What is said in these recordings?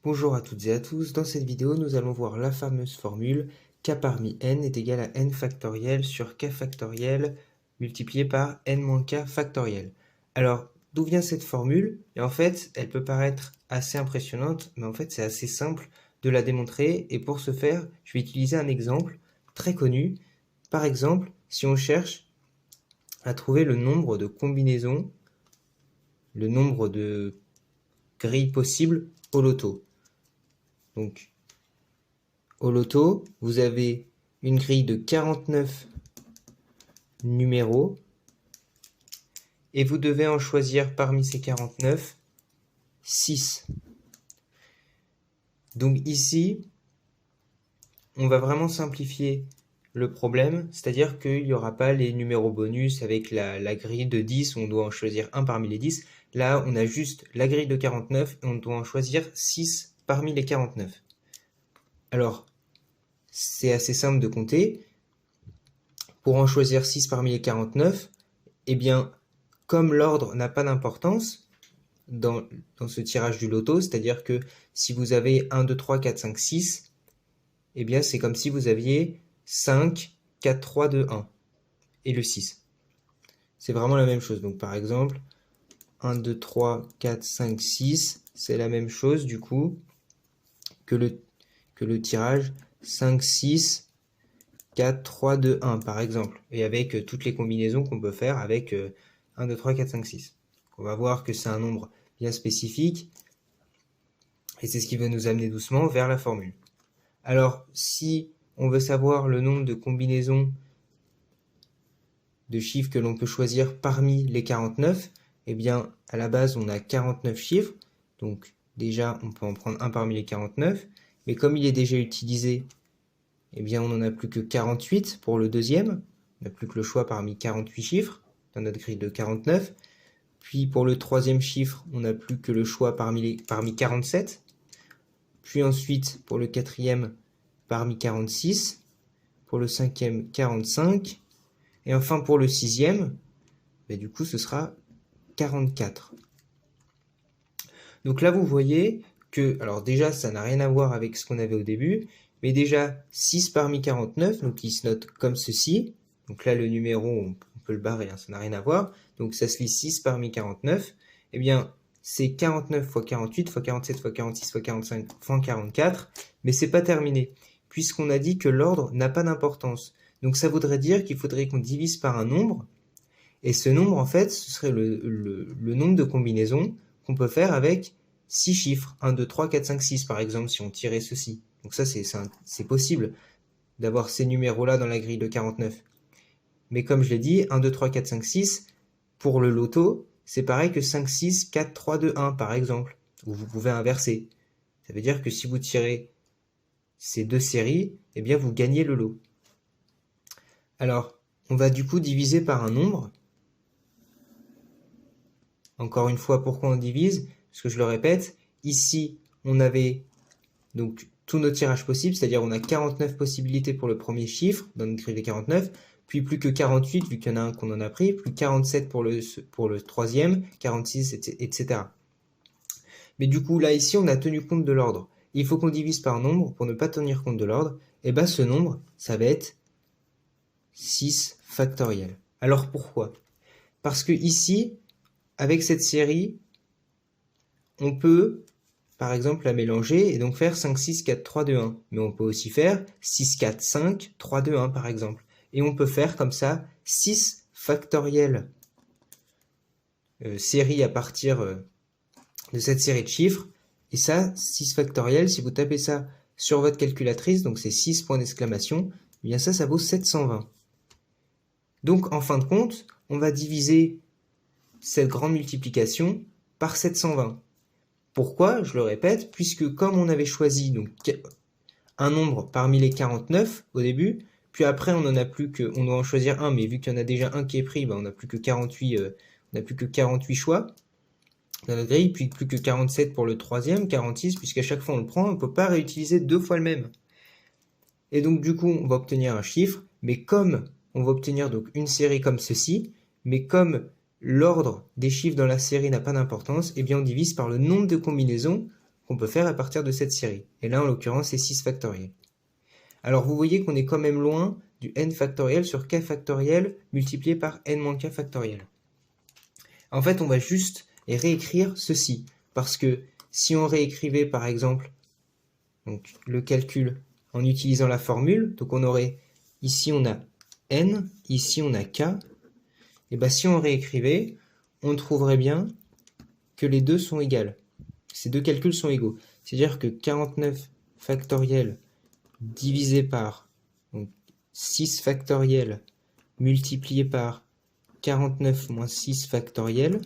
Bonjour à toutes et à tous, dans cette vidéo nous allons voir la fameuse formule k parmi n est égal à n factoriel sur k factoriel multiplié par n moins k factoriel. Alors, d'où vient cette formule? Et en fait, elle peut paraître assez impressionnante, mais en fait c'est assez simple de la démontrer, et pour ce faire, je vais utiliser un exemple très connu. Par exemple, si on cherche à trouver le nombre de combinaisons, le nombre de grilles possibles au loto. Donc, au loto, vous avez une grille de 49 numéros et vous devez en choisir parmi ces 49, 6. Donc ici, on va vraiment simplifier le problème, c'est-à-dire qu'il n'y aura pas les numéros bonus avec la grille de 10, on doit en choisir un parmi les 10. Là, on a juste la grille de 49 et on doit en choisir 6 parmi les 49. Alors, c'est assez simple de compter. Pour en choisir 6 parmi les 49, eh bien, comme l'ordre n'a pas d'importance dans ce tirage du loto, c'est-à-dire que si vous avez 1, 2, 3, 4, 5, 6, eh bien, c'est comme si vous aviez 5, 4, 3, 2, 1 et le 6. C'est vraiment la même chose. Donc, par exemple, 1, 2, 3, 4, 5, 6, c'est la même chose, du coup, que le tirage 5, 6, 4, 3, 2, 1, par exemple. Et avec toutes les combinaisons qu'on peut faire avec 1, 2, 3, 4, 5, 6. On va voir que c'est un nombre bien spécifique. Et c'est ce qui va nous amener doucement vers la formule. Alors, si on veut savoir le nombre de combinaisons de chiffres que l'on peut choisir parmi les 49, eh bien, à la base, on a 49 chiffres. Donc, déjà, on peut en prendre un parmi les 49. Mais comme il est déjà utilisé, eh bien, on n'en a plus que 48 pour le deuxième. On n'a plus que le choix parmi 48 chiffres dans notre grille de 49. Puis, pour le troisième chiffre, on n'a plus que le choix parmi 47. Puis ensuite, pour le quatrième, parmi 46. Pour le cinquième, 45. Et enfin, pour le sixième, du coup, ce sera 44. Donc là, vous voyez que, alors déjà, ça n'a rien à voir avec ce qu'on avait au début, mais déjà, 6 parmi 49, donc il se note comme ceci. Donc là, le numéro, on peut le barrer, hein, ça n'a rien à voir. Donc ça se lit 6 parmi 49. Eh bien, c'est 49 fois 48 fois 47 fois 46 fois 45 fois 44, mais c'est pas terminé, puisqu'on a dit que l'ordre n'a pas d'importance. Donc ça voudrait dire qu'il faudrait qu'on divise par un nombre, et ce nombre, en fait, ce serait le nombre de combinaisons qu'on peut faire avec 6 chiffres. 1, 2, 3, 4, 5, 6, par exemple, si on tirait ceci. Donc ça, c'est possible d'avoir ces numéros-là dans la grille de 49. Mais comme je l'ai dit, 1, 2, 3, 4, 5, 6, pour le loto, c'est pareil que 5, 6, 4, 3, 2, 1, par exemple. Ou vous pouvez inverser. Ça veut dire que si vous tirez ces deux séries, eh bien, vous gagnez le lot. Alors, on va du coup diviser par un nombre. Encore une fois, pourquoi on divise? Parce que je le répète, ici, on avait donc tous nos tirages possibles, c'est-à-dire on a 49 possibilités pour le premier chiffre, dans notre grille des 49, puis plus que 48, vu qu'il y en a un qu'on en a pris, plus 47 pour le troisième, 46, etc. Mais du coup, là, ici, on a tenu compte de l'ordre. Il faut qu'on divise par nombre pour ne pas tenir compte de l'ordre. Et bien, ce nombre, ça va être 6 factoriel. Alors, pourquoi? Parce que ici, avec cette série, on peut, par exemple, la mélanger et donc faire 5, 6, 4, 3, 2, 1. Mais on peut aussi faire 6, 4, 5, 3, 2, 1, par exemple. Et on peut faire comme ça 6 factoriels série à partir de cette série de chiffres. Et ça, 6 factoriels, si vous tapez ça sur votre calculatrice, donc c'est 6 points d'exclamation, eh bien ça vaut 720. Donc, en fin de compte, on va diviser cette grande multiplication par 720. Pourquoi? Je le répète, puisque comme on avait choisi donc un nombre parmi les 49 au début, puis après on n'en a plus que, on doit en choisir un, mais vu qu'il y en a déjà un qui est pris, on n'a plus que 48, choix dans notre grille, puis plus que 47 pour le troisième, 46, puisqu'à chaque fois on le prend, on ne peut pas réutiliser deux fois le même. Et donc du coup, on va obtenir un chiffre, mais comme on va obtenir donc une série comme ceci, mais comme l'ordre des chiffres dans la série n'a pas d'importance, eh bien on divise par le nombre de combinaisons qu'on peut faire à partir de cette série. Et là, en l'occurrence, c'est 6 factoriel. Alors, vous voyez qu'on est quand même loin du n factoriel sur k factoriel multiplié par n moins k factoriel. En fait, on va juste réécrire ceci, parce que si on réécrivait, par exemple, donc, le calcul en utilisant la formule, donc on aurait, ici on a n, ici on a k, et bien si on réécrivait, on trouverait bien que les deux sont égales. Ces deux calculs sont égaux. C'est-à-dire que 49 factoriel divisé par donc, 6 factoriel multiplié par 49 moins 6 factoriel,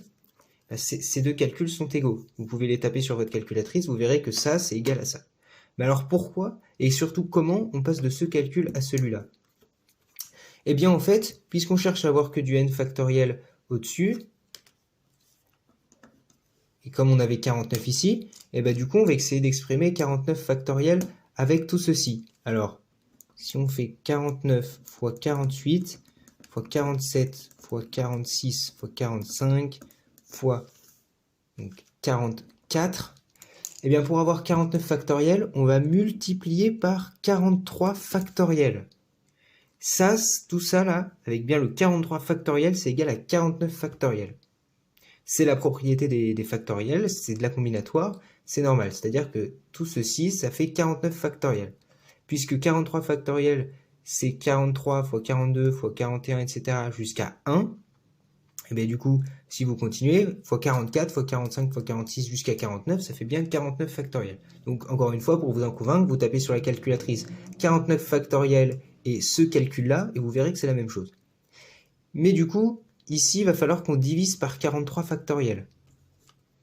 ben ces deux calculs sont égaux. Vous pouvez les taper sur votre calculatrice, vous verrez que ça, c'est égal à ça. Mais alors pourquoi, et surtout comment on passe de ce calcul à celui-là? Eh bien en fait, puisqu'on cherche à avoir que du n factoriel au-dessus, et comme on avait 49 ici, et ben du coup on va essayer d'exprimer 49 factoriel avec tout ceci. Alors, si on fait 49 fois 48, fois 47, fois 46, fois 45, fois donc, 44, et bien pour avoir 49 factoriel, on va multiplier par 43 factoriel. Ça, tout ça là, avec bien le 43 factoriel, c'est égal à 49 factoriel. C'est la propriété des factoriels, c'est de la combinatoire, c'est normal. C'est-à-dire que tout ceci, ça fait 49 factoriel. Puisque 43 factoriel, c'est 43 fois 42 fois 41, etc. jusqu'à 1. Et bien du coup, si vous continuez, fois 44, fois 45, fois 46 jusqu'à 49, ça fait bien 49 factoriel. Donc encore une fois, pour vous en convaincre, vous tapez sur la calculatrice 49 factoriel et ce calcul-là, et vous verrez que c'est la même chose. Mais du coup, ici, il va falloir qu'on divise par 43 factoriel.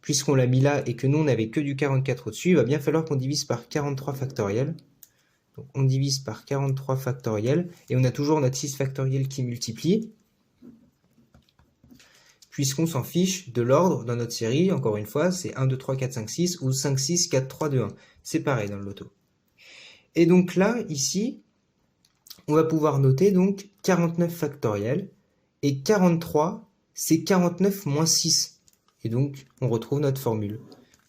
Puisqu'on l'a mis là et que nous, on n'avait que du 44 au-dessus, il va bien falloir qu'on divise par 43 factoriel. Donc on divise par 43 factoriel, et on a toujours notre 6 factoriel qui multiplie, puisqu'on s'en fiche de l'ordre dans notre série. Encore une fois, c'est 1, 2, 3, 4, 5, 6, ou 5, 6, 4, 3, 2, 1. C'est pareil dans le loto. Et donc là, ici, on va pouvoir noter donc 49 factoriel, et 43, c'est 49 moins 6. Et donc, on retrouve notre formule.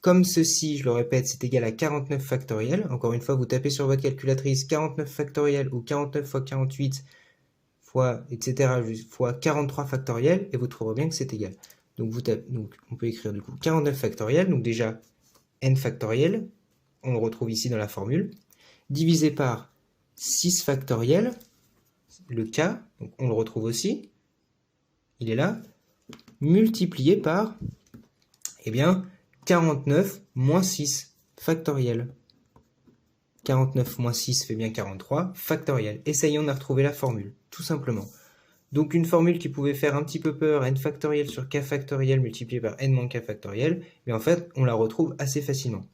Comme ceci, je le répète, c'est égal à 49 factoriel. Encore une fois, vous tapez sur votre calculatrice 49 factoriel ou 49 fois 48 fois, etc., fois 43 factoriel, et vous trouverez bien que c'est égal. Donc, donc, on peut écrire du coup 49 factoriel, donc déjà n factoriel, on le retrouve ici dans la formule, divisé par 6 factoriel, le k, donc on le retrouve aussi, il est là, multiplié par, eh bien, 49 moins 6 factoriel. 49 moins 6 fait bien 43 factoriel. Et ça y est, on a retrouvé la formule, tout simplement. Donc une formule qui pouvait faire un petit peu peur, n factoriel sur k factoriel multiplié par n moins k factoriel, mais en fait, on la retrouve assez facilement.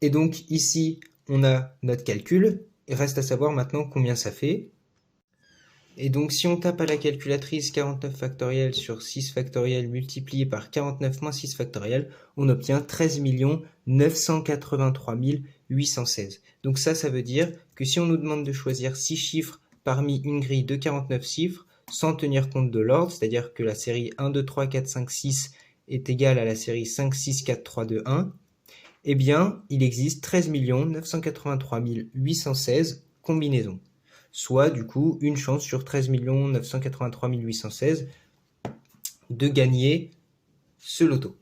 Et donc ici, on a notre calcul. Il reste à savoir maintenant combien ça fait. Et donc si on tape à la calculatrice 49 factoriel sur 6 factoriel multiplié par 49 moins 6 factoriel, on obtient 13 983 816. Donc ça veut dire que si on nous demande de choisir 6 chiffres parmi une grille de 49 chiffres, sans tenir compte de l'ordre, c'est-à-dire que la série 1, 2, 3, 4, 5, 6 est égale à la série 5, 6, 4, 3, 2, 1, eh bien, il existe 13 983 816 combinaisons. Soit, du coup, une chance sur 13 983 816 de gagner ce loto.